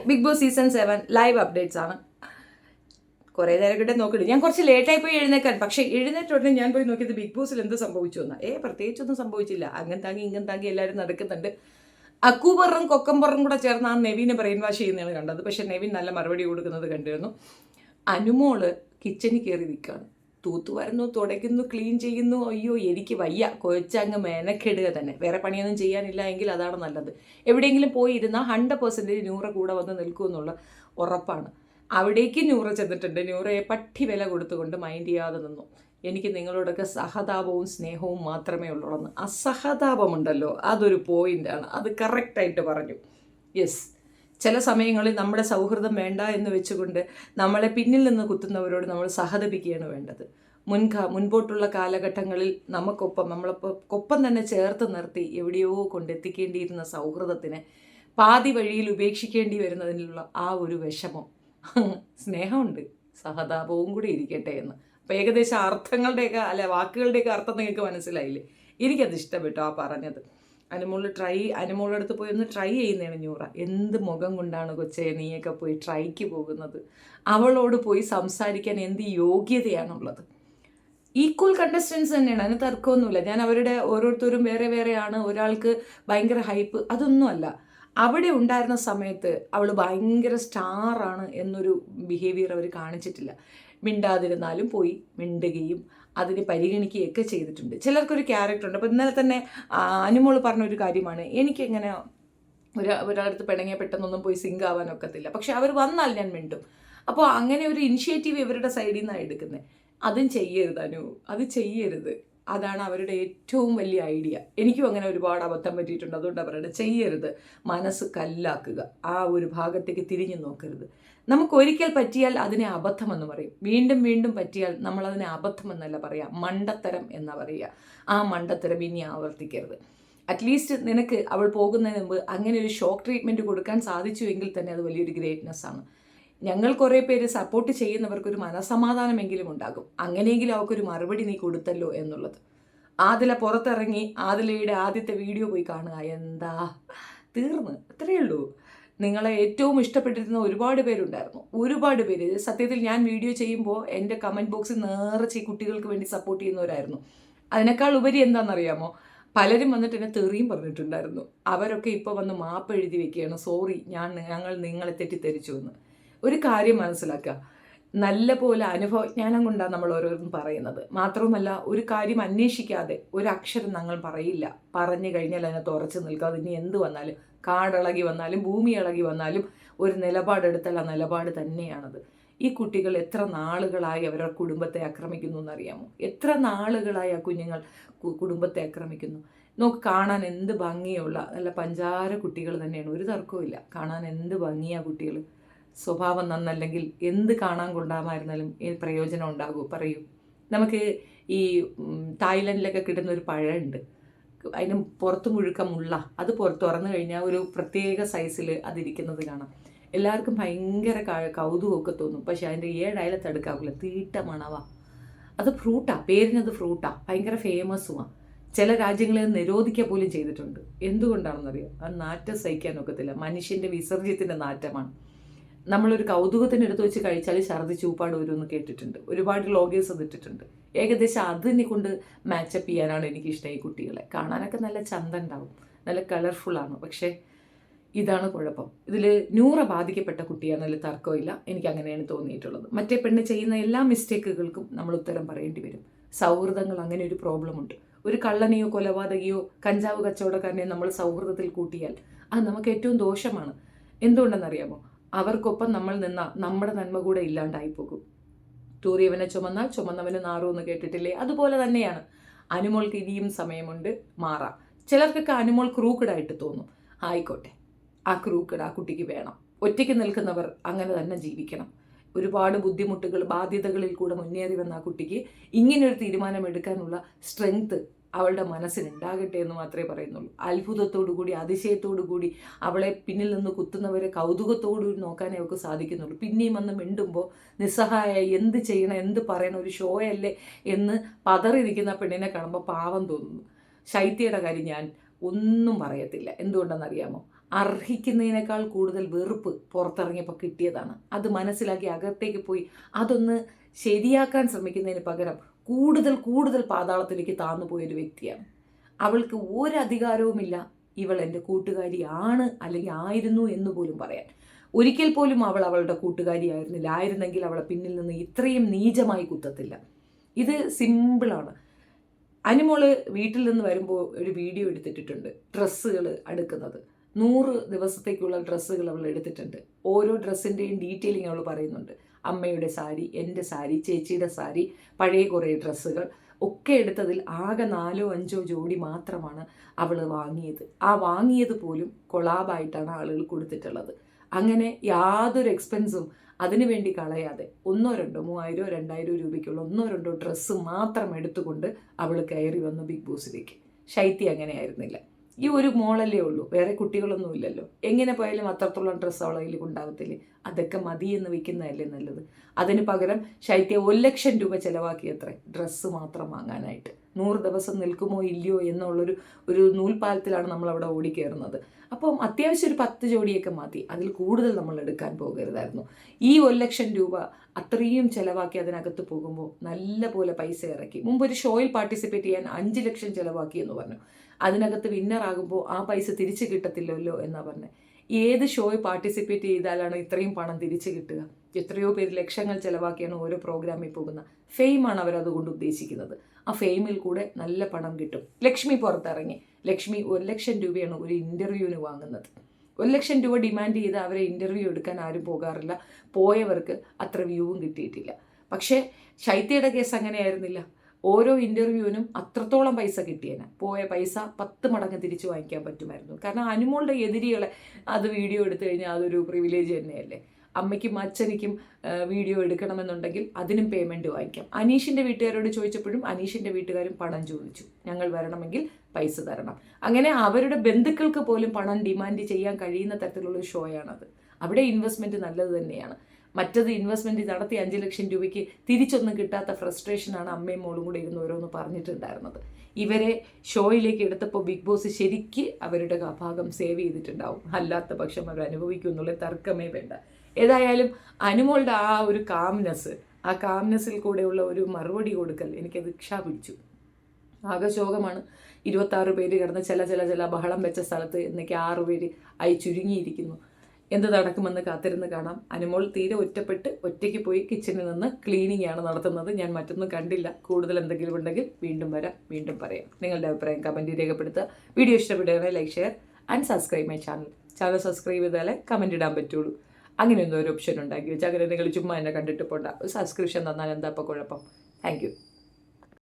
Big Boss season 7 live updates ആണ്. കുറേ നേരം കിട്ടെ നോക്കിയിട്ട് ഞാൻ കുറച്ച് ലേറ്റായി പോയി എഴുന്നേക്കാൻ. പക്ഷേ എഴുന്നേറ്റുടനെ ഞാൻ പോയി നോക്കിയത് ബിഗ് ബോസിൽ എന്ത് സംഭവിച്ചു എന്ന്. പ്രത്യേകിച്ചൊന്നും സംഭവിച്ചില്ല. അങ്ങനെ താങ്ങി ഇങ്ങനെ താങ്ങി എല്ലാവരും നടക്കുന്നുണ്ട്. അക്കൂബറും കൊക്കമ്പറും കൂടെ ചേർന്ന് ആ നെവിനെ ബ്രെയിൻ വാഷ് ചെയ്യുന്നതാണ് കണ്ടത്. പക്ഷെ നെവിൻ നല്ല മറുപടി കൊടുക്കുന്നത് കണ്ടിരുന്നു. അനുമോള് കിച്ചണിൽ കയറി നിൽക്കുകയാണ്. തൂത്തു വരുന്നു, തുടയ്ക്കുന്നു, ക്ലീൻ ചെയ്യുന്നു. അയ്യോ എനിക്ക് വയ്യ, കൊച്ചങ്ങ് മെനക്കെടുക തന്നെ. വേറെ പണിയൊന്നും ചെയ്യാനില്ല എങ്കിൽ അതാണ് നല്ലത്. എവിടെയെങ്കിലും പോയി ഇരുന്നാൽ 100% നൂറ കൂടെ വന്ന് നിൽക്കുമെന്നുള്ള ഉറപ്പാണ്. അവിടേക്ക് നൂറ ചെന്നിട്ടുണ്ട്. നൂറയെ പട്ടി വില കൊടുത്തുകൊണ്ട് മൈൻഡ് ചെയ്യാതെ നിന്നു. എനിക്ക് നിങ്ങളോടൊക്കെ സഹതാപവും സ്നേഹവും മാത്രമേ ഉള്ളൂന്ന്. അസഹതാപമുണ്ടല്ലോ, അതൊരു പോയിൻ്റാണ്. അത് കറക്റ്റായിട്ട് പറഞ്ഞു. യെസ്, ചില സമയങ്ങളിൽ നമ്മുടെ സൗഹൃദം വേണ്ട എന്ന് വെച്ചുകൊണ്ട് നമ്മളെ പിന്നിൽ നിന്ന് കുത്തുന്നവരോട് നമ്മൾ സഹതപിക്കുകയാണ് വേണ്ടത്. മുൻപോട്ടുള്ള കാലഘട്ടങ്ങളിൽ നമ്മളൊപ്പം തന്നെ ചേർത്ത് നിർത്തി എവിടെയോ കൊണ്ടെത്തിക്കേണ്ടിയിരുന്ന സൗഹൃദത്തിനെ പാതി വഴിയിൽ ഉപേക്ഷിക്കേണ്ടി വരുന്നതിനുള്ള ആ ഒരു വിഷമം, സ്നേഹമുണ്ട്, സഹതാപവും കൂടി ഇരിക്കട്ടെ എന്ന്. അപ്പം ഏകദേശം അർത്ഥങ്ങളുടെയൊക്കെ വാക്കുകളുടെയൊക്കെ അർത്ഥം നിങ്ങൾക്ക് മനസ്സിലായില്ലേ? എനിക്കത് ഇഷ്ടപ്പെട്ടു ആ പറഞ്ഞത്. അനുമോളുടെ അടുത്ത് പോയി ഒന്ന് ട്രൈ ചെയ്യുന്നതാണ് നൂറ. എന്ത് മുഖം കൊണ്ടാണ് കൊച്ചേ നീയൊക്കെ പോയി ട്രൈക്ക് പോകുന്നത്? അവളോട് പോയി സംസാരിക്കാൻ എന്ത് യോഗ്യതയാണുള്ളത്? ഈക്വൽ കണ്ടസ്റ്റൻസ് തന്നെയാണ്, അതിന് തർക്കമൊന്നുമില്ല. ഞാൻ അവരുടെ ഓരോരുത്തരും വേറെ വേറെയാണ്. ഒരാൾക്ക് ഭയങ്കര ഹൈപ്പ്, അതൊന്നുമല്ല. അവിടെ ഉണ്ടായിരുന്ന സമയത്ത് അവൾ ഭയങ്കര സ്റ്റാറാണ് എന്നൊരു ബിഹേവിയർ അവർ കാണിച്ചിട്ടില്ല. മിണ്ടാതിരുന്നാലും പോയി മിണ്ടുകയും അതിനെ പരിഗണിക്കുകയൊക്കെ ചെയ്തിട്ടുണ്ട്. ചിലർക്കൊരു ക്യാരക്ടറുണ്ട്. അപ്പോൾ ഇന്നലെ തന്നെ അനുമോൾ പറഞ്ഞൊരു കാര്യമാണ്, എനിക്കെങ്ങനെ ഒരാളടുത്ത് പിണങ്ങിയ പെട്ടെന്നൊന്നും പോയി സിങ്ക് ആവാനൊക്കത്തില്ല. പക്ഷെ അവർ വന്നാൽ ഞാൻ മിണ്ടും. അപ്പോൾ അങ്ങനെ ഒരു ഇനിഷ്യേറ്റീവ് ഇവരുടെ സൈഡിൽ നിന്നാണ് എടുക്കുന്നത്. അതും ചെയ്യരുത് അനു, അത് ചെയ്യരുത്. അതാണ് അവരുടെ ഏറ്റവും വലിയ ഐഡിയ. എനിക്കും അങ്ങനെ ഒരുപാട് അബദ്ധം പറ്റിയിട്ടുണ്ട്. അതുകൊണ്ട് അവരുടെ ചെയ്യരുത്. മനസ്സ് കല്ലാക്കുക, ആ ഒരു ഭാഗത്തേക്ക് തിരിഞ്ഞു നോക്കരുത്. നമുക്കൊരിക്കൽ പറ്റിയാൽ അതിനെ അബദ്ധമെന്ന് പറയും. വീണ്ടും വീണ്ടും പറ്റിയാൽ നമ്മളതിനെ അബദ്ധമെന്നല്ല പറയുക, മണ്ടത്തരം എന്നാ പറയുക. ആ മണ്ടത്തരം ഇനി ആവർത്തിക്കരുത്. അറ്റ്ലീസ്റ്റ് നിനക്ക് അവൾ പോകുന്നതിന് മുമ്പ് അങ്ങനെ ഒരു ഷോക്ക് ട്രീറ്റ്മെൻറ്റ് കൊടുക്കാൻ സാധിച്ചുവെങ്കിൽ തന്നെ അത് വലിയൊരു ഗ്രേറ്റ്നെസ് ആണ്. ഞങ്ങൾ കുറേ പേര് സപ്പോർട്ട് ചെയ്യുന്നവർക്കൊരു മനസ്സമാധാനമെങ്കിലും ഉണ്ടാകും. അങ്ങനെയെങ്കിലും അവർക്കൊരു മറുപടി നീ കൊടുത്തല്ലോ എന്നുള്ളത്. ആദില പുറത്തിറങ്ങി ആദിലയുടെ ആദ്യത്തെ വീഡിയോ പോയി കാണുക. എന്താ, തീർന്ന്, അത്രയേ ഉള്ളൂ. നിങ്ങളെ ഏറ്റവും ഇഷ്ടപ്പെട്ടിരുന്ന ഒരുപാട് പേരുണ്ടായിരുന്നു. ഒരുപാട് പേര് സത്യത്തിൽ ഞാൻ വീഡിയോ ചെയ്യുമ്പോൾ എൻ്റെ കമൻറ്റ് ബോക്സിൽ നിറച്ച് ഈ കുട്ടികൾക്ക് വേണ്ടി സപ്പോർട്ട് ചെയ്യുന്നവരായിരുന്നു. അതിനേക്കാൾ ഉപരി എന്താണെന്നറിയാമോ, പലരും വന്നിട്ട് എന്നെ തെറിയും പറഞ്ഞിട്ടുണ്ടായിരുന്നു. അവരൊക്കെ ഇപ്പോൾ വന്ന് മാപ്പ് എഴുതി വെക്കുകയാണ്, സോറി ഞങ്ങൾ നിങ്ങളെ തെറ്റിദ്ധരിച്ചു എന്ന്. ഒരു കാര്യം മനസ്സിലാക്കുക, നല്ല പോലെ അനുഭവജ്ഞാനം കൊണ്ടാണ് നമ്മൾ ഓരോന്നും പറയുന്നത്. മാത്രവുമല്ല, ഒരു കാര്യം അന്വേഷിക്കാതെ ഒരക്ഷരം ഞങ്ങൾ പറയില്ല. പറഞ്ഞു കഴിഞ്ഞാൽ അതിനകത്ത് ഉറച്ചു നിൽക്കുക. അതിനി എന്ത് വന്നാലും, കാടിളകി വന്നാലും ഭൂമി ഇളകി വന്നാലും ഒരു നിലപാടെടുത്താൽ ആ നിലപാട് തന്നെയാണത്. ഈ കുട്ടികൾ എത്ര നാളുകളായി അവരുടെ കുടുംബത്തെ ആക്രമിക്കുന്നു എന്നറിയാമോ? എത്ര നാളുകളായി ആ കുഞ്ഞുങ്ങൾ കുടുംബത്തെ ആക്രമിക്കുന്നു. നോക്ക്, കാണാൻ എന്ത് ഭംഗിയുള്ള നല്ല പഞ്ചാര കുട്ടികൾ തന്നെയാണ്, ഒരു തർക്കവും ഇല്ല. കാണാൻ എന്ത് ഭംഗിയാ കുട്ടികൾ. സ്വഭാവം നന്നല്ലെങ്കിൽ എന്ത് കാണാൻ കൊണ്ടാമായിരുന്നാലും പ്രയോജനം ഉണ്ടാകൂ? പറയൂ. നമുക്ക് ഈ തായ്ലൻഡിലൊക്കെ കിട്ടുന്ന ഒരു പഴമുണ്ട്, അതിന് പുറത്ത് മുഴുക്ക മുള്ള. അത് തുറന്നു കഴിഞ്ഞാൽ ഒരു പ്രത്യേക സൈസിൽ അതിരിക്കുന്നത് കാണാം. എല്ലാവർക്കും ഭയങ്കര കൗതുകമൊക്കെ തോന്നും. പക്ഷെ അതിൻ്റെ 7 അയലത്തെടുക്കാവില്ല, തീട്ട മണവാ. അത് ഫ്രൂട്ടാ, പേരിനത് ഫ്രൂട്ടാ, ഭയങ്കര ഫേമസുമാണ്. ചില രാജ്യങ്ങളിൽ നിരോധിക്കുക പോലും ചെയ്തിട്ടുണ്ട്. എന്തുകൊണ്ടാണെന്നറിയാം? അത് നാറ്റം സഹിക്കാനൊക്കത്തില്ല. മനുഷ്യൻ്റെ വിസർജ്യത്തിൻ്റെ നാറ്റമാണ്. നമ്മളൊരു കൗതുകത്തിന് എടുത്ത് വെച്ച് കഴിച്ചാൽ ഛർദ്ദിച്ച് ഊപ്പാട് വരുമെന്ന് കേട്ടിട്ടുണ്ട്. ഒരുപാട് വ്ളോഗേഴ്സ് അത് ഇട്ടിട്ടുണ്ട്. ഏകദേശം അതിനെ കൊണ്ട് മാച്ചപ്പ് ചെയ്യാനാണ് എനിക്കിഷ്ടം. ഈ കുട്ടികളെ കാണാനൊക്കെ നല്ല ചന്തം ഉണ്ടാവും, നല്ല കളർഫുള്ളാണ്. പക്ഷേ ഇതാണ് കുഴപ്പം. ഇതിൽ നൂറ ബാധിക്കപ്പെട്ട കുട്ടിയാണെന്നതിൽ തർക്കമില്ല. എനിക്ക് അങ്ങനെയാണ് തോന്നിയിട്ടുള്ളത്. മറ്റേ പെണ്ണ് ചെയ്യുന്ന എല്ലാ മിസ്റ്റേക്കുകൾക്കും നമ്മൾ ഉത്തരം പറയേണ്ടി വരും. സൗഹൃദങ്ങൾ അങ്ങനെ ഒരു പ്രോബ്ലമുണ്ട്. ഒരു കള്ളനെയോ കൊലപാതകയോ കഞ്ചാവ് കച്ചവടക്കാരനെയോ നമ്മൾ സൗഹൃദത്തിൽ കൂട്ടിയാൽ അത് നമുക്ക് ഏറ്റവും ദോഷമാണ്. എന്തുകൊണ്ടെന്നറിയാമോ? അവർക്കൊപ്പം നമ്മൾ നിന്നാൽ നമ്മുടെ നന്മ കൂടെ ഇല്ലാണ്ടായി പോകും. തൂറിയവനെ ചുമന്നാൽ ചുമന്നവന് നാറുമെന്ന് കേട്ടിട്ടില്ലേ? അതുപോലെ തന്നെയാണ്. അനുമോൾക്ക് ഇനിയും സമയമുണ്ട്, മാറാം. ചിലർക്കൊക്കെ അനുമോൾ ക്രൂക്കഡായിട്ട് തോന്നും. ആയിക്കോട്ടെ, ആ ക്രൂക്കഡ് ആ കുട്ടിക്ക് വേണം. ഒറ്റയ്ക്ക് നിൽക്കുന്നവർ അങ്ങനെ തന്നെ ജീവിക്കണം. ഒരുപാട് ബുദ്ധിമുട്ടുകൾ ബാധ്യതകളിൽ കൂടെ മുന്നേറി വന്ന ആ കുട്ടിക്ക് ഇങ്ങനെയൊരു തീരുമാനമെടുക്കാനുള്ള സ്ട്രെങ്ത് അവളുടെ മനസ്സിനുണ്ടാകട്ടെ എന്ന് മാത്രമേ പറയുന്നുള്ളൂ. അത്ഭുതത്തോടു കൂടി, അതിശയത്തോടു കൂടി അവളെ പിന്നിൽ നിന്ന് കുത്തുന്നവരെ കൗതുകത്തോടുകൂടി നോക്കാനേ അവൾക്ക് സാധിക്കുന്നുള്ളൂ. പിന്നെയും വന്ന് മിണ്ടുമ്പോൾ നിസ്സഹായ, എന്ത് ചെയ്യണം, എന്ത് പറയണം, ഒരു ഷോയല്ലേ എന്ന് പതറിയിരിക്കുന്ന പെണ്ണിനെ കാണുമ്പോൾ പാവം തോന്നുന്നു. ശൈത്യയുടെ കാര്യം ഞാൻ ഒന്നും പറയത്തില്ല. എന്തുകൊണ്ടെന്നറിയാമോ? അർഹിക്കുന്നതിനേക്കാൾ കൂടുതൽ വെറുപ്പ് പുറത്തിറങ്ങിയപ്പോൾ കിട്ടിയതാണ്. അത് മനസ്സിലാക്കി അകത്തേക്ക് പോയി അതൊന്ന് ശരിയാക്കാൻ ശ്രമിക്കുന്നതിന് പകരം കൂടുതൽ കൂടുതൽ പാതാളത്തിലേക്ക് താന്നു പോയൊരു വ്യക്തിയാണ്. അവൾക്ക് ഒരധികാരവുമില്ല ഇവൾ എൻ്റെ കൂട്ടുകാരിയാണ് അല്ലെങ്കിൽ ആയിരുന്നു എന്ന് പോലും പറയാൻ. ഒരിക്കൽ പോലും അവൾ അവളുടെ കൂട്ടുകാരിയായിരുന്നില്ല. ആയിരുന്നെങ്കിൽ അവളെ പിന്നിൽ നിന്ന് ഇത്രയും നീചമായി കുത്തത്തില്ല. ഇത് സിമ്പിളാണ്. അനുമോള് വീട്ടിൽ നിന്ന് വരുമ്പോൾ ഒരു വീഡിയോ എടുത്തിട്ടുണ്ട്, ഡ്രസ്സുകൾ അടുക്കുന്നത്. 100 ദിവസത്തേക്കുള്ള ഡ്രസ്സുകൾ അവൾ എടുത്തിട്ടുണ്ട്. ഓരോ ഡ്രസ്സിൻ്റെയും ഡീറ്റെയിലിംഗ് അവൾ പറയുന്നുണ്ട്. അമ്മയുടെ സാരി, എൻ്റെ സാരി, ചേച്ചിയുടെ സാരി, പഴയ കുറേ ഡ്രസ്സുകൾ ഒക്കെ എടുത്തതിൽ ആകെ 4-5 ജോഡി മാത്രമാണ് അവൾ വാങ്ങിയത്. ആ വാങ്ങിയത് പോലും കൊളാബായിട്ടാണ് ആളുകൾ കൊടുത്തിട്ടുള്ളത്. അങ്ങനെ യാതൊരു എക്സ്പെൻസും അതിനുവേണ്ടി കളയാതെ 1-2 3,000 2,000 രൂപയ്ക്കുള്ള 1-2 ഡ്രസ്സ് മാത്രം എടുത്തുകൊണ്ട് അവൾ കയറി വന്നു ബിഗ് ബോസിലേക്ക്. ശൈത്യ അങ്ങനെയായിരുന്നില്ല. ഈ ഒരു മോളല്ലേ ഉള്ളൂ, വേറെ കുട്ടികളൊന്നും ഇല്ലല്ലോ. എങ്ങനെ പോയാലും അത്രത്തോളം ഡ്രസ്സ് അവളെ കയ്യിൽ ഉണ്ടാവത്തില്ലേ? അതൊക്കെ മതി എന്ന് വെക്കുന്നതല്ലേ നല്ലത്. അതിന് പകരം ശൈത്യ 1 ലക്ഷം രൂപ ചിലവാക്കിയത്രേ ഡ്രസ്സ് മാത്രം വാങ്ങാനായിട്ട്. 100 ദിവസം നിൽക്കുമോ ഇല്ലയോ എന്നുള്ളൊരു നൂൽപ്പാലത്തിലാണ് നമ്മളവിടെ ഓടിക്കയറുന്നത്. അപ്പം അത്യാവശ്യം ഒരു 10 ജോഡിയൊക്കെ മതി, അതിൽ കൂടുതൽ നമ്മൾ എടുക്കാൻ പോകരുതായിരുന്നു. ഈ 1 ലക്ഷം രൂപ അത്രയും ചിലവാക്കി അതിനകത്ത് പോകുമ്പോൾ നല്ല പോലെ പൈസ ഇറക്കി. മുമ്പ് ഒരു ഷോയിൽ പാർട്ടിസിപ്പേറ്റ് ചെയ്യാൻ 5 ലക്ഷം ചിലവാക്കി എന്ന് പറഞ്ഞു. അതിനകത്ത് വിന്നറാകുമ്പോൾ ആ പൈസ തിരിച്ചു കിട്ടത്തില്ലല്ലോ എന്നാ പറഞ്ഞത്. ഏത് ഷോയിൽ പാർട്ടിസിപ്പേറ്റ് ചെയ്താലാണ് ഇത്രയും പണം തിരിച്ചു കിട്ടുക? എത്രയോ പേര് ലക്ഷങ്ങൾ ചിലവാക്കിയാണ് ഓരോ പ്രോഗ്രാമിൽ പോകുന്നത്. ഫെയിമാണ് അവരതുകൊണ്ട് ഉദ്ദേശിക്കുന്നത്. ആ ഫെയിമിൽ കൂടെ നല്ല പണം കിട്ടും. ലക്ഷ്മി പുറത്തിറങ്ങി. ലക്ഷ്മി 1 ലക്ഷം രൂപയാണ് ഒരു ഇൻ്റർവ്യൂവിന് വാങ്ങുന്നത്. 1 ലക്ഷം രൂപ ഡിമാൻഡ് ചെയ്ത് അവരെ ഇൻ്റർവ്യൂ എടുക്കാൻ ആരും പോകാറില്ല. പോയവർക്ക് അത്ര വ്യൂവും കിട്ടിയിട്ടില്ല. പക്ഷേ ശൈത്യയുടെ കേസ് അങ്ങനെയായിരുന്നില്ല. ഓരോ ഇൻ്റർവ്യൂവിനും അത്രത്തോളം പൈസ കിട്ടിയേനെ. പോയ പൈസ 10 മടങ്ങ് തിരിച്ചു വാങ്ങിക്കാൻ പറ്റുമായിരുന്നു. കാരണം അനുമോളുടെ എതിരികളെ അത് വീഡിയോ എടുത്തു കഴിഞ്ഞാൽ അതൊരു പ്രിവിലേജ് തന്നെയല്ലേ. അമ്മയ്ക്കും അച്ഛനിക്കും വീഡിയോ എടുക്കണമെന്നുണ്ടെങ്കിൽ അതിനും പേയ്മെൻറ്റ് വാങ്ങിക്കാം. അനീഷിൻ്റെ വീട്ടുകാരോട് ചോദിച്ചപ്പോഴും അനീഷിൻ്റെ വീട്ടുകാരും പണം ചോദിച്ചു, ഞങ്ങൾ വരണമെങ്കിൽ പൈസ തരണം. അങ്ങനെ അവരുടെ ബന്ധുക്കൾക്ക് പോലും പണം ഡിമാൻഡ് ചെയ്യാൻ കഴിയുന്ന തരത്തിലുള്ള ഒരു ഷോയാണത്. അവിടെ ഇൻവെസ്റ്റ്മെൻറ്റ് നല്ലത് തന്നെയാണ്. മറ്റത് ഇൻവെസ്റ്റ്മെൻറ്റ് നടത്തി 5 ലക്ഷം രൂപയ്ക്ക് തിരിച്ചൊന്നും കിട്ടാത്ത ഫ്രസ്ട്രേഷനാണ് അമ്മയും മോളും കൂടെ ഇരുന്ന് ഓരോന്ന് പറഞ്ഞിട്ടുണ്ടായിരുന്നത്. ഇവരെ ഷോയിലേക്ക് എടുത്തപ്പോൾ ബിഗ് ബോസ് ശരിക്ക് അവരുടെ ഭാഗം സേവ് ചെയ്തിട്ടുണ്ടാവും. അല്ലാത്ത പക്ഷം അവർ അനുഭവിക്കും എന്നുള്ള തർക്കമേ വേണ്ട. ഏതായാലും അനുമോളുടെ ആ ഒരു ആ കാംനെസ്സിൽ കൂടെയുള്ള ഒരു മറുപടി കൊടുക്കൽ എനിക്കത് പിടിച്ചു. ആകെ ശോകമാണ്. 26 പേര് കിടന്ന് ചില ബഹളം വെച്ച സ്ഥലത്ത് എന്നൊക്കെ 6 പേര് ആയി ചുരുങ്ങിയിരിക്കുന്നു. എന്ത് നടക്കുമെന്ന് കാത്തിരുന്ന് കാണാം. അനുമോൾ തീരെ ഒറ്റയ്ക്ക് പോയി കിച്ചണിൽ നിന്ന് ക്ലീനിങ് ആണ് നടത്തുന്നത്. ഞാൻ മറ്റൊന്നും കണ്ടില്ല. കൂടുതൽ എന്തെങ്കിലും ഉണ്ടെങ്കിൽ വീണ്ടും വരാം, വീണ്ടും പറയാം. നിങ്ങളുടെ അഭിപ്രായം കമൻറ്റ് രേഖപ്പെടുത്തുക. വീഡിയോ ഇഷ്ടപ്പെടുകയാണെങ്കിൽ like, share and subscribe my channel. Channel subscribe ചെയ്താലേ കമൻറ്റ് ഇടാൻ പറ്റുള്ളൂ. അങ്ങനെയൊന്നും ഒരു ഓപ്ഷൻ ഉണ്ടാക്കി വെച്ചാൽ അങ്ങനെ നിങ്ങൾ ചുമ്മാ എന്നെ കണ്ടിട്ട് പോണ്ട. ഒരു സബ്സ്ക്രിപ്ഷൻ തന്നാൽ എന്താ ഇപ്പോൾ കുഴപ്പം? Thank you.